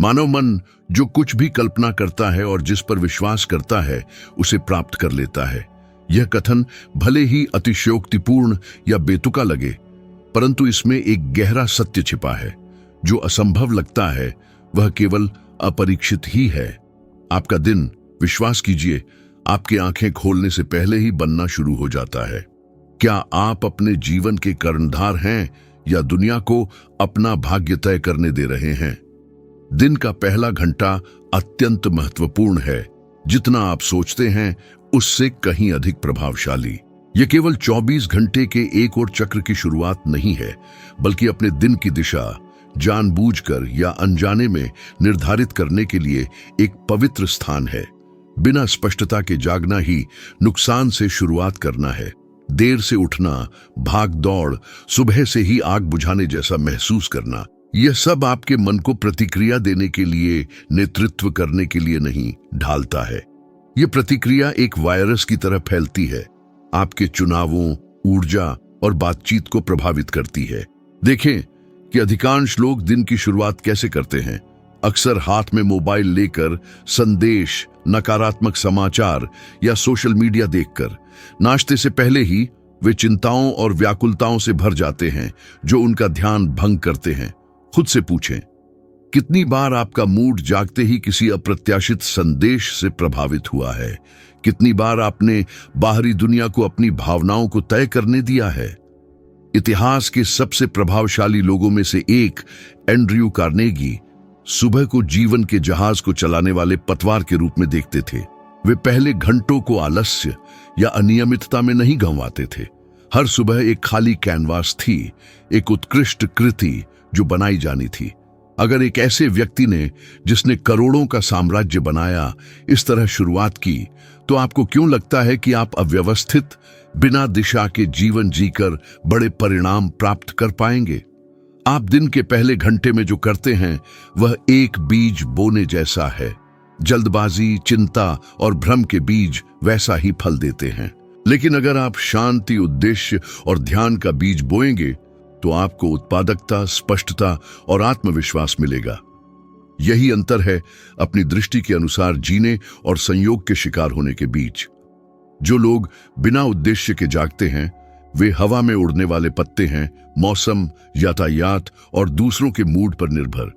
मानव मन जो कुछ भी कल्पना करता है और जिस पर विश्वास करता है उसे प्राप्त कर लेता है। यह कथन भले ही अतिशयोक्तिपूर्ण या बेतुका लगे, परंतु इसमें एक गहरा सत्य छिपा है। जो असंभव लगता है वह केवल अपरीक्षित ही है। आपका दिन, विश्वास कीजिए, आपकी आंखें खोलने से पहले ही बनना शुरू हो जाता है। क्या आप अपने जीवन के कर्णधार हैं या दुनिया को अपना भाग्य तय करने दे रहे हैं? दिन का पहला घंटा अत्यंत महत्वपूर्ण है। जितना आप सोचते हैं उससे कहीं अधिक प्रभावशाली। यह केवल 24 घंटे के एक और चक्र की शुरुआत नहीं है, बल्कि अपने दिन की दिशा जानबूझकर या अनजाने में निर्धारित करने के लिए एक पवित्र स्थान है। बिना स्पष्टता के जागना ही नुकसान से शुरुआत करना है। देर से उठना, भाग दौड़, सुबह से ही आग बुझाने जैसा महसूस करना, यह सब आपके मन को प्रतिक्रिया देने के लिए, नेतृत्व करने के लिए नहीं ढालता है। यह प्रतिक्रिया एक वायरस की तरह फैलती है, आपके चुनावों, ऊर्जा और बातचीत को प्रभावित करती है। देखें कि अधिकांश लोग दिन की शुरुआत कैसे करते हैं। अक्सर हाथ में मोबाइल लेकर, संदेश, नकारात्मक समाचार या सोशल मीडिया देखकर। नाश्ते से पहले ही वे चिंताओं और व्याकुलताओं से भर जाते हैं जो उनका ध्यान भंग करते हैं। खुद से पूछें, कितनी बार आपका मूड जागते ही किसी अप्रत्याशित संदेश से प्रभावित हुआ है? कितनी बार आपने बाहरी दुनिया को अपनी भावनाओं को तय करने दिया है? इतिहास के सबसे प्रभावशाली लोगों में से एक, एंड्रयू कार्नेगी, सुबह को जीवन के जहाज को चलाने वाले पतवार के रूप में देखते थे। वे पहले घंटों को आलस्य या अनियमितता में नहीं गंवाते थे। हर सुबह एक खाली कैनवास थी, एक उत्कृष्ट कृति जो बनाई जानी थी। अगर एक ऐसे व्यक्ति ने, जिसने करोड़ों का साम्राज्य बनाया, इस तरह शुरुआत की, तो आपको क्यों लगता है कि आप अव्यवस्थित, बिना दिशा के जीवन जीकर बड़े परिणाम प्राप्त कर पाएंगे? आप दिन के पहले घंटे में जो करते हैं वह एक बीज बोने जैसा है। जल्दबाजी, चिंता और भ्रम के बीज वैसा ही फल देते हैं। लेकिन अगर आप शांति, उद्देश्य और ध्यान का बीज बोएंगे तो आपको उत्पादकता, स्पष्टता और आत्मविश्वास मिलेगा। यही अंतर है अपनी दृष्टि के अनुसार जीने और संयोग के शिकार होने के बीच। जो लोग बिना उद्देश्य के जागते हैं वे हवा में उड़ने वाले पत्ते हैं, मौसम, यातायात और दूसरों के मूड पर निर्भर।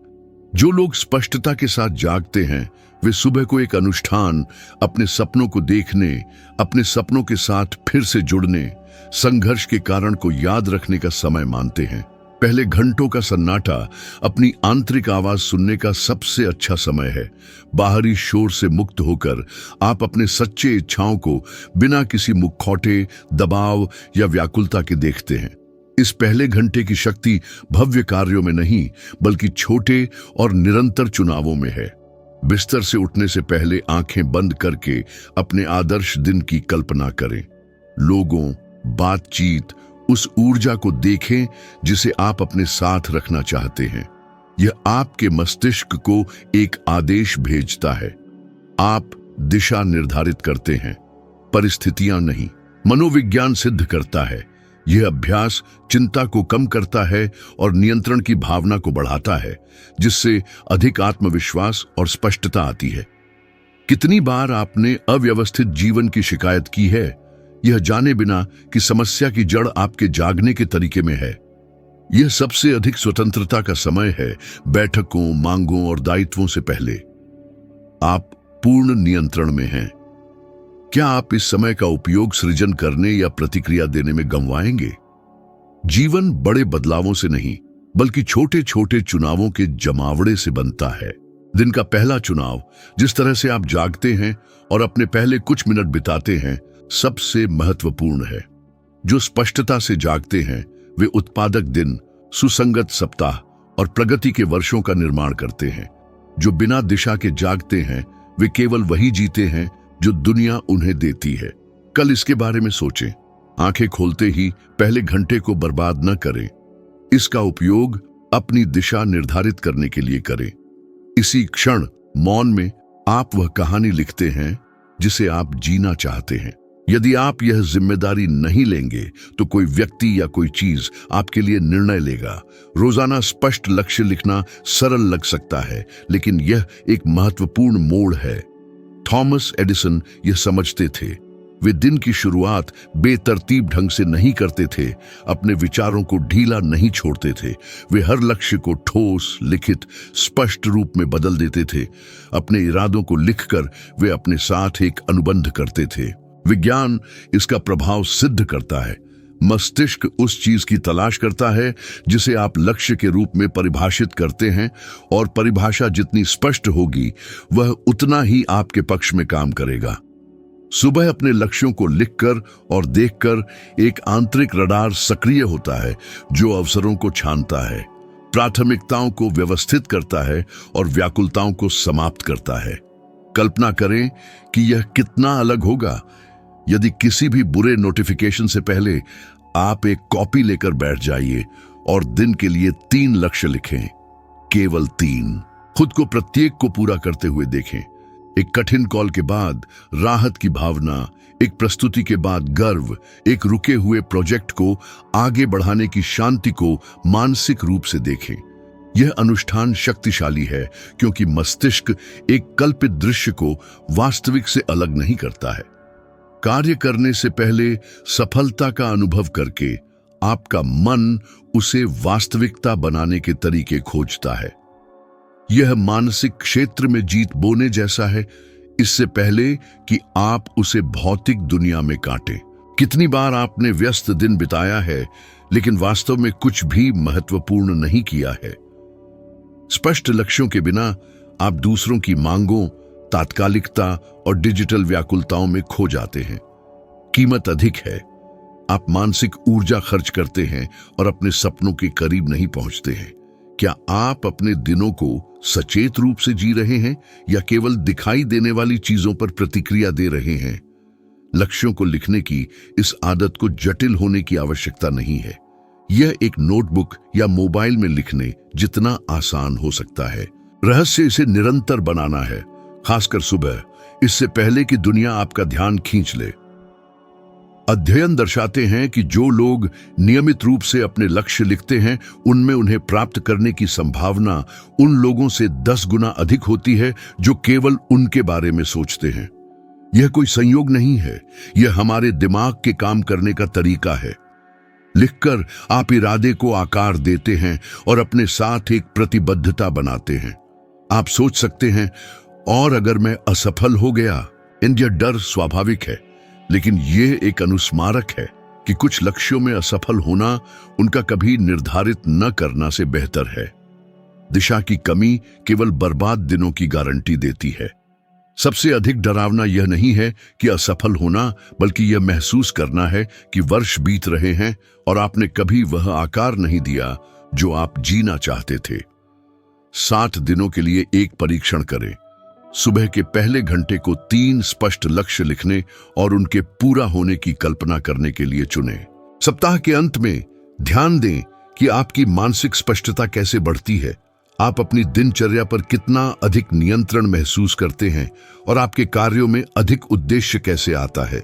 जो लोग स्पष्टता के साथ जागते हैं वे सुबह को एक अनुष्ठान, अपने सपनों को देखने, अपने सपनों के साथ फिर से जुड़ने, संघर्ष के कारण को याद रखने का समय मानते हैं। पहले घंटों का सन्नाटा अपनी आंतरिक आवाज सुनने का सबसे अच्छा समय है। बाहरी शोर से मुक्त होकर आप अपने सच्चे इच्छाओं को बिना किसी मुखौटे, दबाव या व्याकुलता के देखते हैं। इस पहले घंटे की शक्ति भव्य कार्यों में नहीं, बल्कि छोटे और निरंतर चुनावों में है। बिस्तर से उठने से पहले आंखें बंद करके अपने आदर्श दिन की कल्पना करें। लोगों, बातचीत, उस ऊर्जा को देखें जिसे आप अपने साथ रखना चाहते हैं। यह आपके मस्तिष्क को एक आदेश भेजता है। आप दिशा निर्धारित करते हैं, परिस्थितियां नहीं। मनोविज्ञान सिद्ध करता है यह अभ्यास चिंता को कम करता है और नियंत्रण की भावना को बढ़ाता है, जिससे अधिक आत्मविश्वास और स्पष्टता आती है। कितनी बार आपने अव्यवस्थित जीवन की शिकायत की है, यह जाने बिना कि समस्या की जड़ आपके जागने के तरीके में है। यह सबसे अधिक स्वतंत्रता का समय है। बैठकों, मांगों और दायित्वों से पहले आप पूर्ण नियंत्रण में हैं। क्या आप इस समय का उपयोग सृजन करने या प्रतिक्रिया देने में गंवाएंगे? जीवन बड़े बदलावों से नहीं, बल्कि छोटे छोटे चुनावों के जमावड़े से बनता है। दिन का पहला चुनाव, जिस तरह से आप जागते हैं और अपने पहले कुछ मिनट बिताते हैं, सबसे महत्वपूर्ण है। जो स्पष्टता से जागते हैं वे उत्पादक दिन, सुसंगत सप्ताह और प्रगति के वर्षों का निर्माण करते हैं। जो बिना दिशा के जागते हैं वे केवल वही जीते हैं जो दुनिया उन्हें देती है। कल इसके बारे में सोचें। आंखें खोलते ही पहले घंटे को बर्बाद न करें। इसका उपयोग अपनी दिशा निर्धारित करने के लिए करें। इसी क्षण मौन में आप वह कहानी लिखते हैं जिसे आप जीना चाहते हैं। यदि आप यह जिम्मेदारी नहीं लेंगे तो कोई व्यक्ति या कोई चीज आपके लिए निर्णय लेगा। रोजाना स्पष्ट लक्ष्य लिखना सरल लग सकता है, लेकिन यह एक महत्वपूर्ण मोड़ है। थॉमस एडिसन यह समझते थे। वे दिन की शुरुआत बेतरतीब ढंग से नहीं करते थे, अपने विचारों को ढीला नहीं छोड़ते थे। वे हर लक्ष्य को ठोस, लिखित, स्पष्ट रूप में बदल देते थे। अपने इरादों को लिखकर वे अपने साथ एक अनुबंध करते थे। विज्ञान इसका प्रभाव सिद्ध करता है। मस्तिष्क उस चीज की तलाश करता है जिसे आप लक्ष्य के रूप में परिभाषित करते हैं, और परिभाषा जितनी स्पष्ट होगी वह उतना ही आपके पक्ष में काम करेगा। सुबह अपने लक्ष्यों को लिखकर और देखकर एक आंतरिक रडार सक्रिय होता है जो अवसरों को छानता है, प्राथमिकताओं को व्यवस्थित करता है और व्याकुलताओं को समाप्त करता है। कल्पना करें कि यह कितना अलग होगा यदि किसी भी बुरे नोटिफिकेशन से पहले आप एक कॉपी लेकर बैठ जाइए और दिन के लिए 3 लक्ष्य लिखें, केवल 3। खुद को प्रत्येक को पूरा करते हुए देखें। एक कठिन कॉल के बाद राहत की भावना, एक प्रस्तुति के बाद गर्व, एक रुके हुए प्रोजेक्ट को आगे बढ़ाने की शांति को मानसिक रूप से देखें। यह अनुष्ठान शक्तिशाली है क्योंकि मस्तिष्क एक कल्पित दृश्य को वास्तविक से अलग नहीं करता है। कार्य करने से पहले सफलता का अनुभव करके आपका मन उसे वास्तविकता बनाने के तरीके खोजता है। यह मानसिक क्षेत्र में जीत बोने जैसा है, इससे पहले कि आप उसे भौतिक दुनिया में काटें। कितनी बार आपने व्यस्त दिन बिताया है लेकिन वास्तव में कुछ भी महत्वपूर्ण नहीं किया है। स्पष्ट लक्ष्यों के बिना आप दूसरों की मांगों, तात्कालिकता और डिजिटल व्याकुलताओं में खो जाते हैं। कीमत अधिक है। आप मानसिक ऊर्जा खर्च करते हैं और अपने सपनों के करीब नहीं पहुंचते हैं। क्या आप अपने दिनों को सचेत रूप से जी रहे हैं या केवल दिखाई देने वाली चीजों पर प्रतिक्रिया दे रहे हैं? लक्ष्यों को लिखने की इस आदत को जटिल होने की आवश्यकता नहीं है। यह एक नोटबुक या मोबाइल में लिखने जितना आसान हो सकता है। रहस्य इसे निरंतर बनाना है, खासकर सुबह, इससे पहले कि दुनिया आपका ध्यान खींच ले। अध्ययन दर्शाते हैं कि जो लोग नियमित रूप से अपने लक्ष्य लिखते हैं उनमें उन्हें प्राप्त करने की संभावना उन लोगों से 10 गुना अधिक होती है जो केवल उनके बारे में सोचते हैं। यह कोई संयोग नहीं है, यह हमारे दिमाग के काम करने का तरीका है। लिखकर आप इरादे को आकार देते हैं और अपने साथ एक प्रतिबद्धता बनाते हैं। आप सोच सकते हैं, और अगर मैं असफल हो गया? यह डर स्वाभाविक है, लेकिन यह एक अनुस्मारक है कि कुछ लक्ष्यों में असफल होना उनका कभी निर्धारित न करना से बेहतर है। दिशा की कमी केवल बर्बाद दिनों की गारंटी देती है। सबसे अधिक डरावना यह नहीं है कि असफल होना, बल्कि यह महसूस करना है कि वर्ष बीत रहे हैं और आपने कभी वह आकार नहीं दिया जो आप जीना चाहते थे। 7 दिनों के लिए एक परीक्षण करें। सुबह के पहले घंटे को 3 स्पष्ट लक्ष्य लिखने और उनके पूरा होने की कल्पना करने के लिए चुनें। सप्ताह के अंत में ध्यान दें कि आपकी मानसिक स्पष्टता कैसे बढ़ती है। आप अपनी दिनचर्या पर कितना अधिक नियंत्रण महसूस करते हैं और आपके कार्यों में अधिक उद्देश्य कैसे आता है।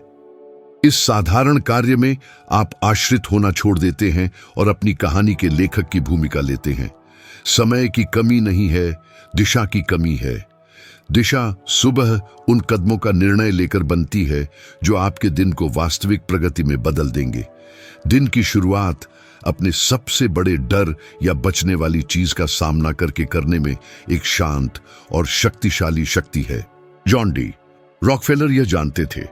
इस साधारण कार्य में आप आश्रित होना छोड़ देते हैं और अपनी कहानी के लेखक की भूमिका लेते हैं। समय की कमी नहीं है, दिशा की कमी है। दिशा सुबह उन कदमों का निर्णय लेकर बनती है जो आपके दिन को वास्तविक प्रगति में बदल देंगे। दिन की शुरुआत अपने सबसे बड़े डर या बचने वाली चीज का सामना करके करने में एक शांत और शक्तिशाली शक्ति है। जॉन डी रॉकफेलर यह जानते थे।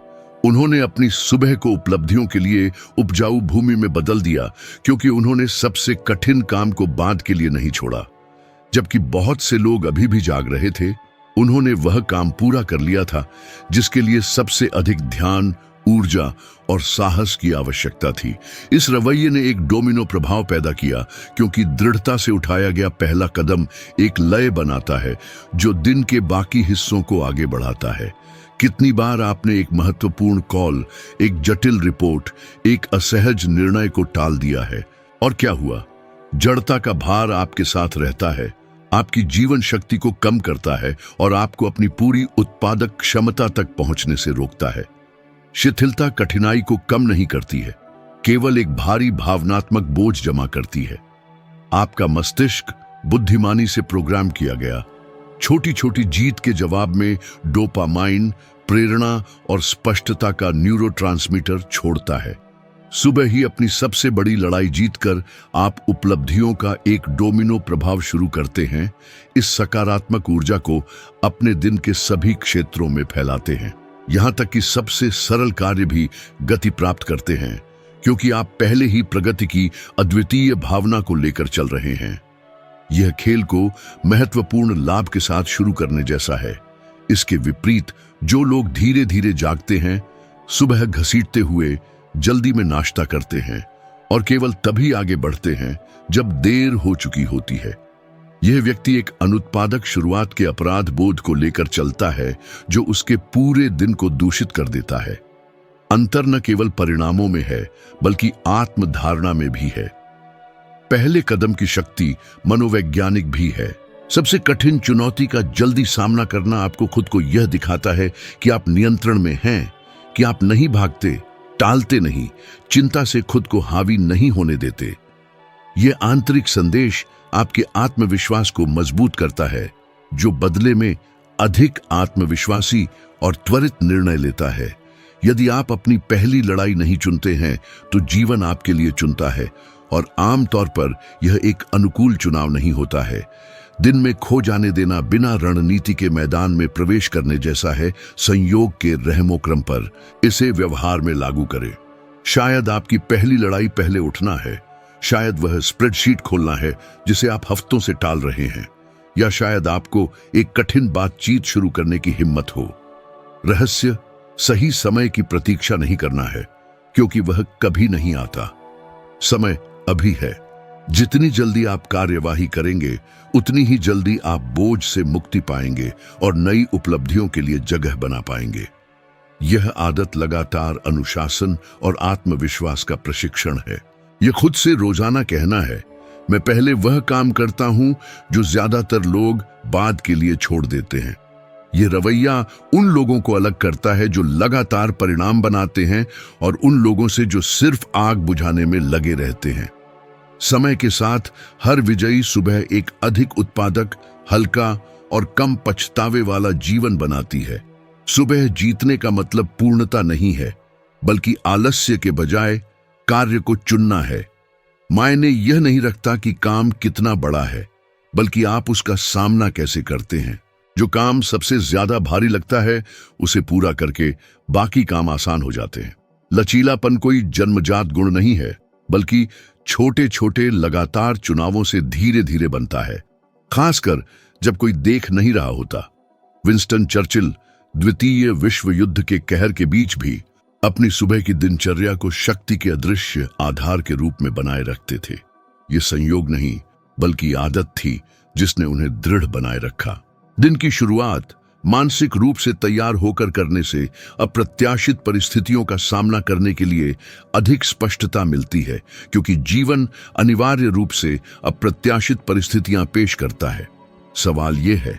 उन्होंने अपनी सुबह को उपलब्धियों के लिए उपजाऊ भूमि में बदल दिया क्योंकि उन्होंने सबसे कठिन काम को बाद के लिए नहीं छोड़ा। जबकि बहुत से लोग अभी भी जाग रहे थे, उन्होंने वह काम पूरा कर लिया था जिसके लिए सबसे अधिक ध्यान, ऊर्जा और साहस की आवश्यकता थी। इस रवैये ने एक डोमिनो प्रभाव पैदा किया क्योंकि दृढ़ता से उठाया गया पहला कदम एक लय बनाता है जो दिन के बाकी हिस्सों को आगे बढ़ाता है। कितनी बार आपने एक महत्वपूर्ण कॉल, एक जटिल रिपोर्ट, एक असहज निर्णय को टाल दिया है और क्या हुआ? जड़ता का भार आपके साथ रहता है, आपकी जीवन शक्ति को कम करता है और आपको अपनी पूरी उत्पादक क्षमता तक पहुंचने से रोकता है। शिथिलता कठिनाई को कम नहीं करती है, केवल एक भारी भावनात्मक बोझ जमा करती है। आपका मस्तिष्क बुद्धिमानी से प्रोग्राम किया गया छोटी छोटी जीत के जवाब में डोपामाइन, प्रेरणा और स्पष्टता का न्यूरोट्रांसमीटर छोड़ता है। सुबह ही अपनी सबसे बड़ी लड़ाई जीतकर आप उपलब्धियों का एक डोमिनो प्रभाव शुरू करते हैं। इस सकारात्मक ऊर्जा को अपने दिन के सभी क्षेत्रों में फैलाते हैं, यहां तक कि सबसे सरल कार्य भी गति प्राप्त करते हैं, क्योंकि आप पहले ही प्रगति की अद्वितीय भावना को लेकर चल रहे हैं। यह खेल को महत्वपूर्ण लाभ के साथ शुरू करने जैसा है। इसके विपरीत जो लोग धीरे धीरे जागते हैं, सुबह घसीटते हुए जल्दी में नाश्ता करते हैं और केवल तभी आगे बढ़ते हैं जब देर हो चुकी होती है, यह व्यक्ति एक अनुत्पादक शुरुआत के अपराध बोध को लेकर चलता है जो उसके पूरे दिन को दूषित कर देता है। अंतर न केवल परिणामों में है बल्कि आत्मधारणा में भी है। पहले कदम की शक्ति मनोवैज्ञानिक भी है। सबसे कठिन चुनौती का जल्दी सामना करना आपको खुद को यह दिखाता है कि आप नियंत्रण में हैं, कि आप नहीं भागते, टालते नहीं, चिंता से खुद को हावी नहीं होने देते। यह आंतरिक संदेश आपके आत्मविश्वास को मजबूत करता है, जो बदले में अधिक आत्मविश्वासी और त्वरित निर्णय लेता है। यदि आप अपनी पहली लड़ाई नहीं चुनते हैं तो जीवन आपके लिए चुनता है, और आमतौर पर यह एक अनुकूल चुनाव नहीं होता है। दिन में खो जाने देना बिना रणनीति के मैदान में प्रवेश करने जैसा है। संयोग के रहमोक्रम पर इसे व्यवहार में लागू करें। शायद आपकी पहली लड़ाई पहले उठना है, शायद वह स्प्रेडशीट खोलना है जिसे आप हफ्तों से टाल रहे हैं, या शायद आपको एक कठिन बातचीत शुरू करने की हिम्मत हो। रहस्य सही समय की प्रतीक्षा नहीं करना है, क्योंकि वह कभी नहीं आता। समय अभी है। जितनी जल्दी आप कार्यवाही करेंगे उतनी ही जल्दी आप बोझ से मुक्ति पाएंगे और नई उपलब्धियों के लिए जगह बना पाएंगे। यह आदत लगातार अनुशासन और आत्मविश्वास का प्रशिक्षण है। यह खुद से रोजाना कहना है, मैं पहले वह काम करता हूं जो ज्यादातर लोग बाद के लिए छोड़ देते हैं। यह रवैया उन लोगों को अलग करता है जो लगातार परिणाम बनाते हैं और उन लोगों से जो सिर्फ आग बुझाने में लगे रहते हैं। समय के साथ हर विजयी सुबह एक अधिक उत्पादक, हल्का और कम पछतावे वाला जीवन बनाती है। सुबह जीतने का मतलब पूर्णता नहीं है, बल्कि आलस्य के बजाय कार्य को चुनना है। मायने यह नहीं रखता कि काम कितना बड़ा है, बल्कि आप उसका सामना कैसे करते हैं। जो काम सबसे ज्यादा भारी लगता है उसे पूरा करके बाकी काम आसान हो जाते हैं। लचीलापन कोई जन्मजात गुण नहीं है, बल्कि छोटे छोटे लगातार चुनावों से धीरे धीरे बनता है, खासकर जब कोई देख नहीं रहा होता। विंस्टन चर्चिल द्वितीय विश्व युद्ध के कहर के बीच भी अपनी सुबह की दिनचर्या को शक्ति के अदृश्य आधार के रूप में बनाए रखते थे। ये संयोग नहीं बल्कि आदत थी जिसने उन्हें दृढ़ बनाए रखा। दिन की शुरुआत मानसिक रूप से तैयार होकर करने से अप्रत्याशित परिस्थितियों का सामना करने के लिए अधिक स्पष्टता मिलती है, क्योंकि जीवन अनिवार्य रूप से अप्रत्याशित परिस्थितियां पेश करता है। सवाल यह है,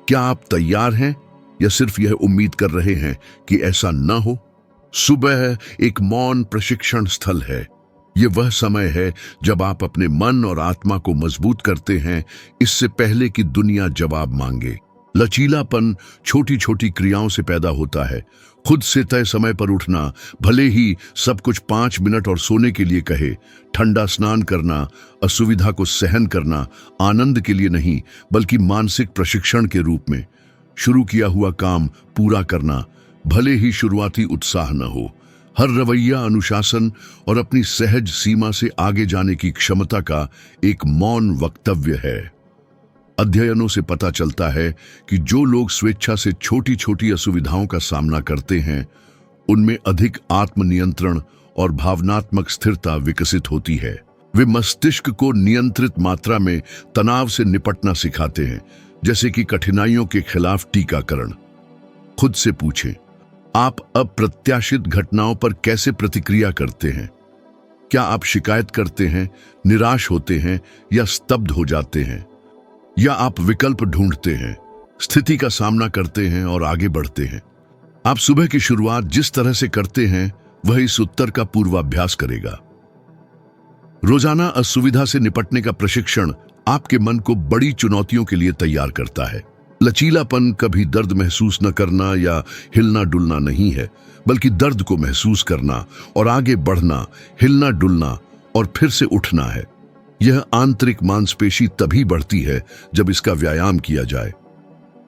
क्या आप तैयार हैं या सिर्फ यह उम्मीद कर रहे हैं कि ऐसा न हो? सुबह एक मौन प्रशिक्षण स्थल है। यह वह समय है जब आप अपने मन और आत्मा को मजबूत करते हैं, इससे पहले कि दुनिया जवाब मांगे। लचीलापन छोटी छोटी क्रियाओं से पैदा होता है। खुद से तय समय पर उठना, भले ही सब कुछ 5 मिनट और सोने के लिए कहे। ठंडा स्नान करना, असुविधा को सहन करना, आनंद के लिए नहीं बल्कि मानसिक प्रशिक्षण के रूप में। शुरू किया हुआ काम पूरा करना, भले ही शुरुआती उत्साह न हो। हर रवैया अनुशासन और अपनी सहज सीमा से आगे जाने की क्षमता का एक मौन वक्तव्य है। अध्ययनों से पता चलता है कि जो लोग स्वेच्छा से छोटी छोटी असुविधाओं का सामना करते हैं, उनमें अधिक आत्मनियंत्रण और भावनात्मक स्थिरता विकसित होती है। वे मस्तिष्क को नियंत्रित मात्रा में तनाव से निपटना सिखाते हैं, जैसे कि कठिनाइयों के खिलाफ टीकाकरण। खुद से पूछें, आप अप्रत्याशित घटनाओं पर कैसे प्रतिक्रिया करते हैं? क्या आप शिकायत करते हैं, निराश होते हैं या स्तब्ध हो जाते हैं? या आप विकल्प ढूंढते हैं, स्थिति का सामना करते हैं और आगे बढ़ते हैं? आप सुबह की शुरुआत जिस तरह से करते हैं वह इस उत्तर का पूर्वाभ्यास करेगा। रोजाना असुविधा से निपटने का प्रशिक्षण आपके मन को बड़ी चुनौतियों के लिए तैयार करता है। लचीलापन कभी दर्द महसूस न करना या हिलना डुलना नहीं है, बल्कि दर्द को महसूस करना और आगे बढ़ना, हिलना डुलना और फिर से उठना है। यह आंतरिक मांसपेशी तभी बढ़ती है जब इसका व्यायाम किया जाए।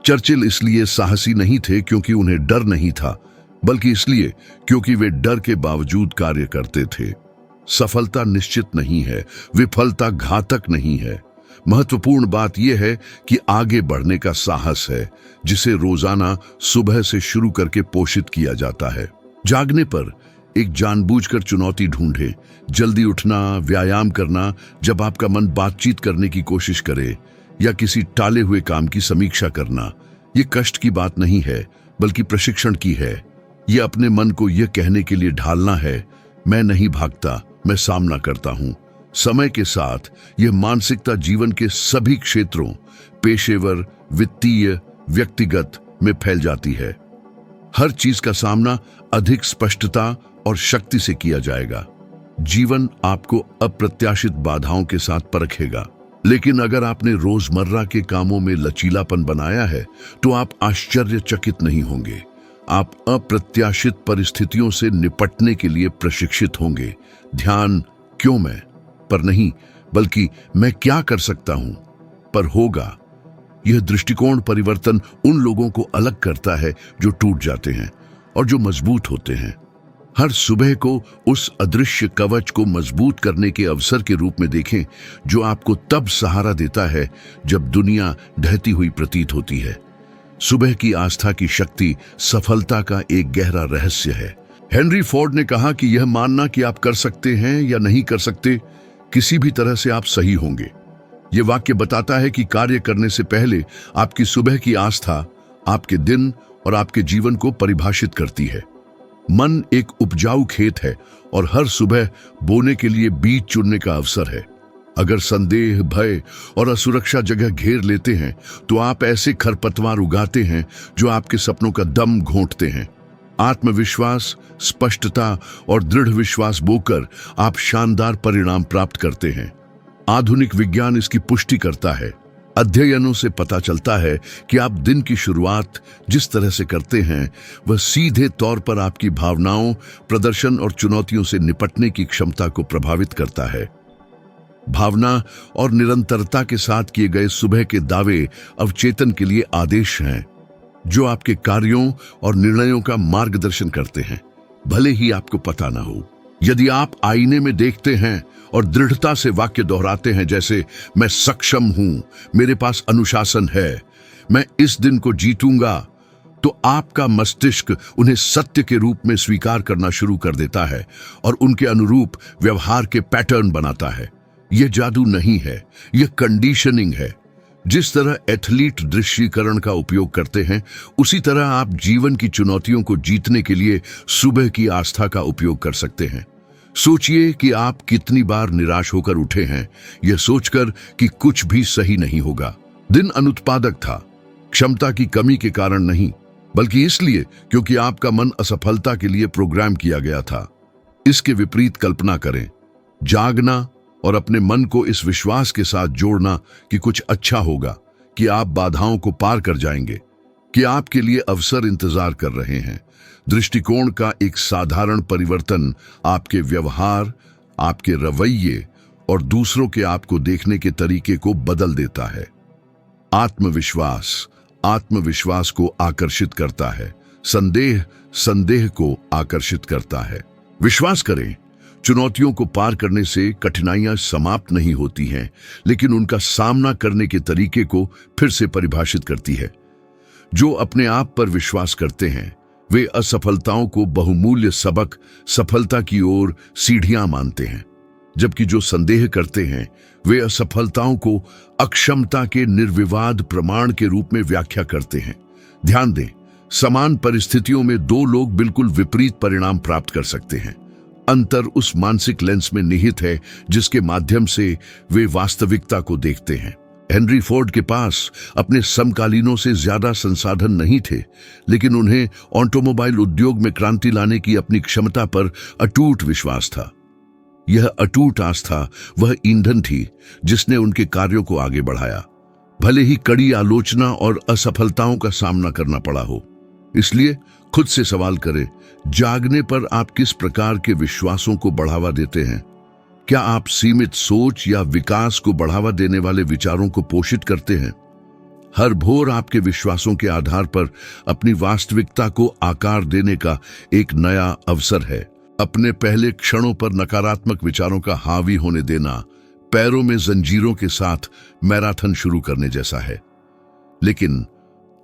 चर्चिल इसलिए साहसी नहीं थे क्योंकि उन्हें डर नहीं था, बल्कि इसलिए क्योंकि वे डर के बावजूद कार्य करते थे। सफलता निश्चित नहीं है, विफलता घातक नहीं है। महत्वपूर्ण बात यह है कि आगे बढ़ने का साहस है, जिसे रोजाना सुबह से शुरू करके पोषित किया जाता है। जागने पर एक जानबूझकर चुनौती ढूंढें। जल्दी उठना, व्यायाम करना, जब आपका मन बातचीत करने की कोशिश करे या किसी टाले हुए काम की समीक्षा करना। यह कष्ट की बात नहीं है, बल्कि प्रशिक्षण की है। यह अपने मन को यह कहने के लिए ढालना है, मैं नहीं भागता, मैं सामना करता हूं। समय के साथ यह मानसिकता जीवन के सभी क्षेत्रों, पेशेवर, वित्तीय, व्यक्तिगत में फैल जाती है। हर चीज का सामना अधिक स्पष्टता और शक्ति से किया जाएगा। जीवन आपको अप्रत्याशित बाधाओं के साथ परखेगा, लेकिन अगर आपने रोजमर्रा के कामों में लचीलापन बनाया है तो आप आश्चर्यचकित नहीं होंगे। आप अप्रत्याशित परिस्थितियों से निपटने के लिए प्रशिक्षित होंगे। ध्यान क्यों मैं पर नहीं, बल्कि मैं क्या कर सकता हूं पर होगा। यह दृष्टिकोण परिवर्तन उन लोगों को अलग करता है जो टूट जाते हैं और जो मजबूत होते हैं। हर सुबह को उस अदृश्य कवच को मजबूत करने के अवसर के रूप में देखें, जो आपको तब सहारा देता है जब दुनिया ढहती हुई प्रतीत होती है। सुबह की आस्था की शक्ति सफलता का एक गहरा रहस्य है। हेनरी फोर्ड ने कहा कि यह मानना कि आप कर सकते हैं या नहीं कर सकते, किसी भी तरह से आप सही होंगे। यह वाक्य बताता है कि कार्य करने से पहले आपकी सुबह की आस्था आपके दिन और आपके जीवन को परिभाषित करती है। मन एक उपजाऊ खेत है और हर सुबह बोने के लिए बीज चुनने का अवसर है। अगर संदेह, भय और असुरक्षा जगह घेर लेते हैं तो आप ऐसे खरपतवार उगाते हैं जो आपके सपनों का दम घोंटते हैं। आत्मविश्वास, स्पष्टता और दृढ़ विश्वास बोकर आप शानदार परिणाम प्राप्त करते हैं। आधुनिक विज्ञान इसकी पुष्टि करता है। अध्ययनों से पता चलता है कि आप दिन की शुरुआत जिस तरह से करते हैं वह सीधे तौर पर आपकी भावनाओं, प्रदर्शन और चुनौतियों से निपटने की क्षमता को प्रभावित करता है। भावना और निरंतरता के साथ किए गए सुबह के दावे अवचेतन के लिए आदेश हैं, जो आपके कार्यों और निर्णयों का मार्गदर्शन करते हैं, भले ही आपको पता ना हो। यदि आप आईने में देखते हैं और दृढ़ता से वाक्य दोहराते हैं जैसे मैं सक्षम हूं, मेरे पास अनुशासन है, मैं इस दिन को जीतूंगा, तो आपका मस्तिष्क उन्हें सत्य के रूप में स्वीकार करना शुरू कर देता है और उनके अनुरूप व्यवहार के पैटर्न बनाता है। यह जादू नहीं है, यह कंडीशनिंग है। जिस तरह एथलीट दृश्यीकरण का उपयोग करते हैं, उसी तरह आप जीवन की चुनौतियों को जीतने के लिए सुबह की आस्था का उपयोग कर सकते हैं। सोचिए कि आप कितनी बार निराश होकर उठे हैं, यह सोचकर कि कुछ भी सही नहीं होगा। दिन अनुत्पादक था, क्षमता की कमी के कारण नहीं, बल्कि इसलिए क्योंकि आपका मन असफलता के लिए प्रोग्राम किया गया था। इसके विपरीत कल्पना करें, जागना और अपने मन को इस विश्वास के साथ जोड़ना कि कुछ अच्छा होगा, कि आप बाधाओं को पार कर जाएंगे, कि आपके लिए अवसर इंतजार कर रहे हैं। दृष्टिकोण का एक साधारण परिवर्तन आपके व्यवहार, आपके रवैये और दूसरों के आपको देखने के तरीके को बदल देता है। आत्मविश्वास आत्मविश्वास को आकर्षित करता है, संदेह संदेह को आकर्षित करता है। विश्वास करें, चुनौतियों को पार करने से कठिनाइयां समाप्त नहीं होती हैं, लेकिन उनका सामना करने के तरीके को फिर से परिभाषित करती है। जो अपने आप पर विश्वास करते हैं वे असफलताओं को बहुमूल्य सबक, सफलता की ओर सीढ़ियां मानते हैं, जबकि जो संदेह करते हैं वे असफलताओं को अक्षमता के निर्विवाद प्रमाण के रूप में व्याख्या करते हैं। ध्यान दें, समान परिस्थितियों में दो लोग बिल्कुल विपरीत परिणाम प्राप्त कर सकते हैं। अंतर उस मानसिक लेंस में निहित है जिसके माध्यम से वे वास्तविकता को देखते हैं। हेनरी फोर्ड के पास अपने समकालीनों से ज्यादा संसाधन नहीं थे, लेकिन उन्हें ऑटोमोबाइल उद्योग में क्रांति लाने की अपनी क्षमता पर अटूट विश्वास था। यह अटूट आस्था वह ईंधन थी जिसने उनके कार्यों को आगे बढ़ाया, भले ही कड़ी आलोचना और असफलताओं का सामना करना पड़ा हो। इसलिए खुद से सवाल करें, जागने पर आप किस प्रकार के विश्वासों को बढ़ावा देते हैं? क्या आप सीमित सोच या विकास को बढ़ावा देने वाले विचारों को पोषित करते हैं? हर भोर आपके विश्वासों के आधार पर अपनी वास्तविकता को आकार देने का एक नया अवसर है। अपने पहले क्षणों पर नकारात्मक विचारों का हावी होने देना पैरों में जंजीरों के साथ मैराथन शुरू करने जैसा है, लेकिन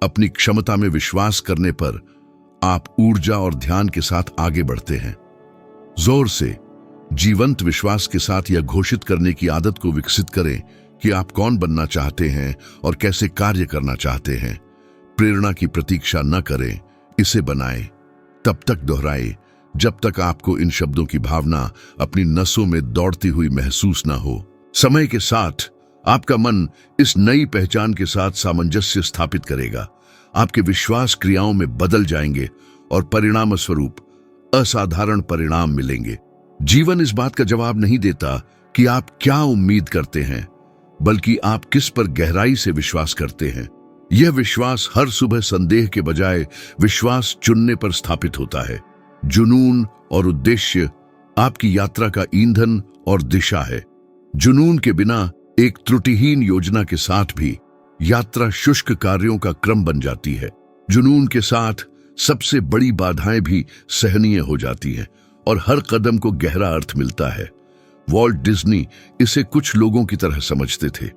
अपनी क्षमता में विश्वास करने पर आप ऊर्जा और ध्यान के साथ आगे बढ़ते हैं। जोर से जीवंत विश्वास के साथ यह घोषित करने की आदत को विकसित करें कि आप कौन बनना चाहते हैं और कैसे कार्य करना चाहते हैं। प्रेरणा की प्रतीक्षा न करें, इसे बनाएं, तब तक दोहराएं जब तक आपको इन शब्दों की भावना अपनी नसों में दौड़ती हुई महसूस ना हो। समय के साथ आपका मन इस नई पहचान के साथ सामंजस्य स्थापित करेगा। आपके विश्वास क्रियाओं में बदल जाएंगे और परिणाम स्वरूप असाधारण परिणाम मिलेंगे। जीवन इस बात का जवाब नहीं देता कि आप क्या उम्मीद करते हैं, बल्कि आप किस पर गहराई से विश्वास करते हैं। यह विश्वास हर सुबह संदेह के बजाय विश्वास चुनने पर स्थापित होता है। जुनून और उद्देश्य आपकी यात्रा का ईंधन और दिशा है। जुनून के बिना एक त्रुटिहीन योजना के साथ भी यात्रा शुष्क कार्यों का क्रम बन जाती है। जुनून के साथ सबसे बड़ी बाधाएं भी सहनीय हो जाती हैं और हर कदम को गहरा अर्थ मिलता है। वॉल्ट डिज्नी इसे कुछ लोगों की तरह समझते थे।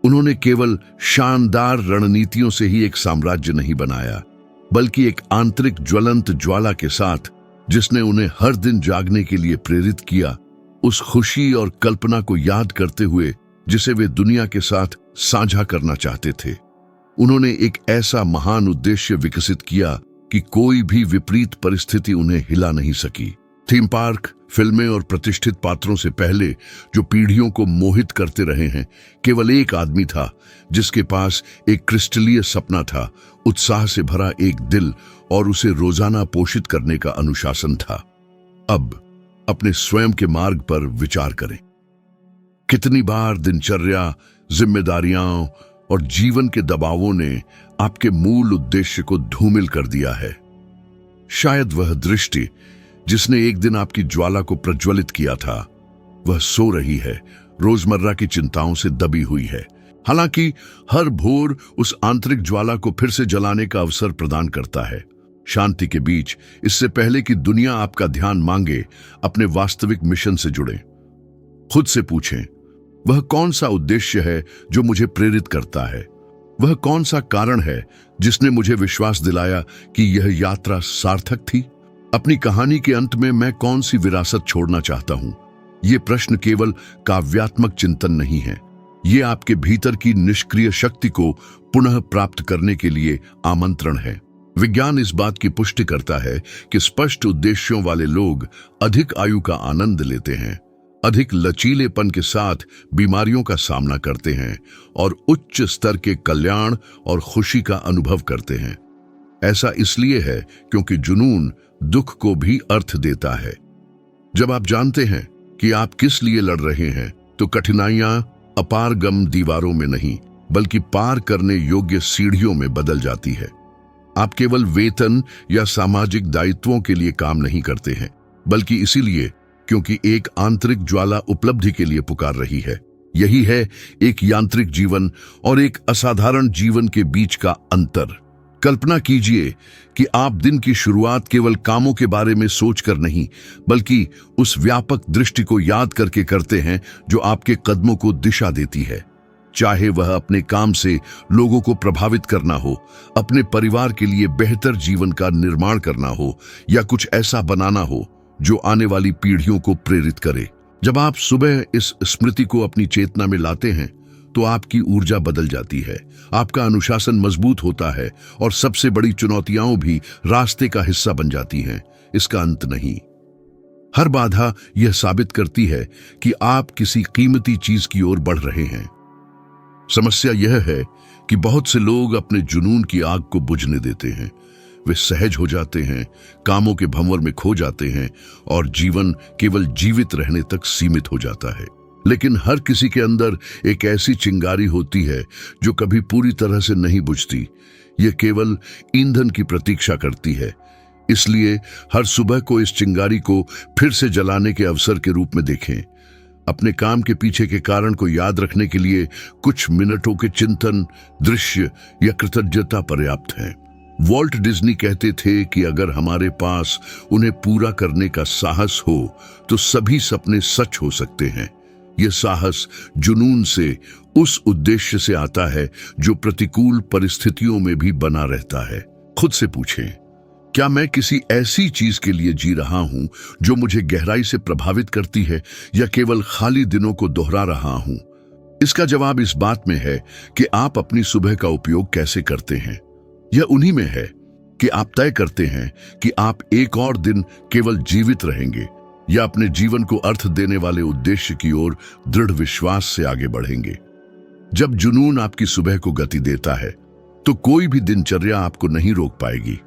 उन्होंने केवल शानदार रणनीतियों से ही एक साम्राज्य नहीं बनाया, बल्कि एक आंतरिक ज्वलंत ज्वाला के साथ जिसने उन्हें हर दिन जागने के लिए प्रेरित किया, उस खुशी और कल्पना को याद करते हुए जिसे वे दुनिया के साथ साझा करना चाहते थे। उन्होंने एक ऐसा महान उद्देश्य विकसित किया कि कोई भी विपरीत परिस्थिति उन्हें हिला नहीं सकी। थीम पार्क, फिल्में और प्रतिष्ठित पात्रों से पहले जो पीढ़ियों को मोहित करते रहे हैं, केवल एक आदमी था जिसके पास एक क्रिस्टलीय सपना था, उत्साह से भरा एक दिल और उसे रोजाना पोषित करने का अनुशासन था। अब अपने स्वयं के मार्ग पर विचार करें। कितनी बार दिनचर्या, जिम्मेदारियां और जीवन के दबावों ने आपके मूल उद्देश्य को धूमिल कर दिया है। शायद वह दृष्टि जिसने एक दिन आपकी ज्वाला को प्रज्वलित किया था, वह सो रही है, रोजमर्रा की चिंताओं से दबी हुई है। हालांकि हर भोर उस आंतरिक ज्वाला को फिर से जलाने का अवसर प्रदान करता है। शांति के बीच, इससे पहले कि दुनिया आपका ध्यान मांगे, अपने वास्तविक मिशन से जुड़ें। खुद से पूछें, वह कौन सा उद्देश्य है जो मुझे प्रेरित करता है? वह कौन सा कारण है जिसने मुझे विश्वास दिलाया कि यह यात्रा सार्थक थी? अपनी कहानी के अंत में मैं कौन सी विरासत छोड़ना चाहता हूं? ये प्रश्न केवल काव्यात्मक चिंतन नहीं है, ये आपके भीतर की निष्क्रिय शक्ति को पुनः प्राप्त करने के लिए आमंत्रण है। विज्ञान इस बात की पुष्टि करता है कि स्पष्ट उद्देश्यों वाले लोग अधिक आयु का आनंद लेते हैं, अधिक लचीलेपन के साथ बीमारियों का सामना करते हैं और उच्च स्तर के कल्याण और खुशी का अनुभव करते हैं। ऐसा इसलिए है क्योंकि जुनून दुख को भी अर्थ देता है। जब आप जानते हैं कि आप किस लिए लड़ रहे हैं, तो कठिनाइयां अपारगम दीवारों में नहीं, बल्कि पार करने योग्य सीढ़ियों में बदल जाती है। आप केवल वेतन या सामाजिक दायित्वों के लिए काम नहीं करते हैं, बल्कि इसीलिए क्योंकि एक आंतरिक ज्वाला उपलब्धि के लिए पुकार रही है। यही है एक यांत्रिक जीवन और एक असाधारण जीवन के बीच का अंतर। कल्पना कीजिए कि आप दिन की शुरुआत केवल कामों के बारे में सोचकर नहीं, बल्कि उस व्यापक दृष्टि को याद करके करते हैं जो आपके कदमों को दिशा देती है। चाहे वह अपने काम से लोगों को प्रभावित करना हो, अपने परिवार के लिए बेहतर जीवन का निर्माण करना हो, या कुछ ऐसा बनाना हो जो आने वाली पीढ़ियों को प्रेरित करे। जब आप सुबह इस स्मृति को अपनी चेतना में लाते हैं, तो आपकी ऊर्जा बदल जाती है, आपका अनुशासन मजबूत होता है और सबसे बड़ी चुनौतियां भी रास्ते का हिस्सा बन जाती हैं। इसका अंत नहीं। हर बाधा यह साबित करती है कि आप किसी कीमती चीज की ओर बढ़ रहे हैं। समस्या यह है कि बहुत से लोग अपने जुनून की आग को बुझने देते हैं। वे सहज हो जाते हैं, कामों के भंवर में खो जाते हैं और जीवन केवल जीवित रहने तक सीमित हो जाता है। लेकिन हर किसी के अंदर एक ऐसी चिंगारी होती है जो कभी पूरी तरह से नहीं बुझती। यह केवल ईंधन की प्रतीक्षा करती है। इसलिए हर सुबह को इस चिंगारी को फिर से जलाने के अवसर के रूप में देखें। अपने काम के पीछे के कारण को याद रखने के लिए कुछ मिनटों के चिंतन, दृश्य या कृतज्ञता पर्याप्त है। वॉल्ट डिज्नी कहते थे कि अगर हमारे पास उन्हें पूरा करने का साहस हो तो सभी सपने सच हो सकते हैं। यह साहस जुनून से, उस उद्देश्य से आता है जो प्रतिकूल परिस्थितियों में भी बना रहता है। खुद से पूछें, क्या मैं किसी ऐसी चीज के लिए जी रहा हूं जो मुझे गहराई से प्रभावित करती है या केवल खाली दिनों को दोहरा रहा हूं? इसका जवाब इस बात में है कि आप अपनी सुबह का उपयोग कैसे करते हैं। यह उन्हीं में है कि आप तय करते हैं कि आप एक और दिन केवल जीवित रहेंगे या अपने जीवन को अर्थ देने वाले उद्देश्य की ओर दृढ़ विश्वास से आगे बढ़ेंगे। जब जुनून आपकी सुबह को गति देता है तो कोई भी दिनचर्या आपको नहीं रोक पाएगी,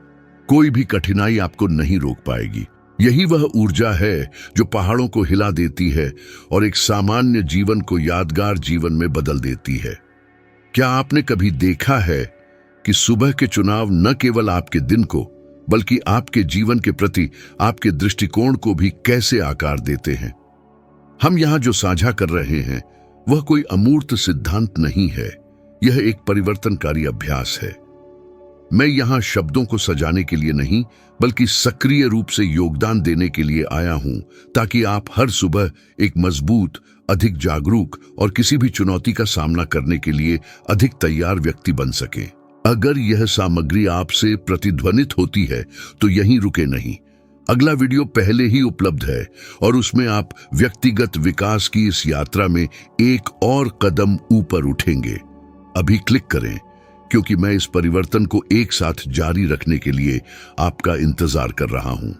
कोई भी कठिनाई आपको नहीं रोक पाएगी। यही वह ऊर्जा है जो पहाड़ों को हिला देती है और एक सामान्य जीवन को यादगार जीवन में बदल देती है। क्या आपने कभी देखा है कि सुबह के चुनाव न केवल आपके दिन को बल्कि आपके जीवन के प्रति आपके दृष्टिकोण को भी कैसे आकार देते हैं? हम यहां जो साझा कर रहे हैं वह कोई अमूर्त सिद्धांत नहीं है, यह एक परिवर्तनकारी अभ्यास है। मैं यहां शब्दों को सजाने के लिए नहीं बल्कि सक्रिय रूप से योगदान देने के लिए आया हूं, ताकि आप हर सुबह एक मजबूत, अधिक जागरूक और किसी भी चुनौती का सामना करने के लिए अधिक तैयार व्यक्ति बन सकें। अगर यह सामग्री आपसे प्रतिध्वनित होती है तो यहीं रुके नहीं। अगला वीडियो पहले ही उपलब्ध है और उसमें आप व्यक्तिगत विकास की इस यात्रा में एक और कदम ऊपर उठेंगे। अभी क्लिक करें, क्योंकि मैं इस परिवर्तन को एक साथ जारी रखने के लिए आपका इंतजार कर रहा हूं।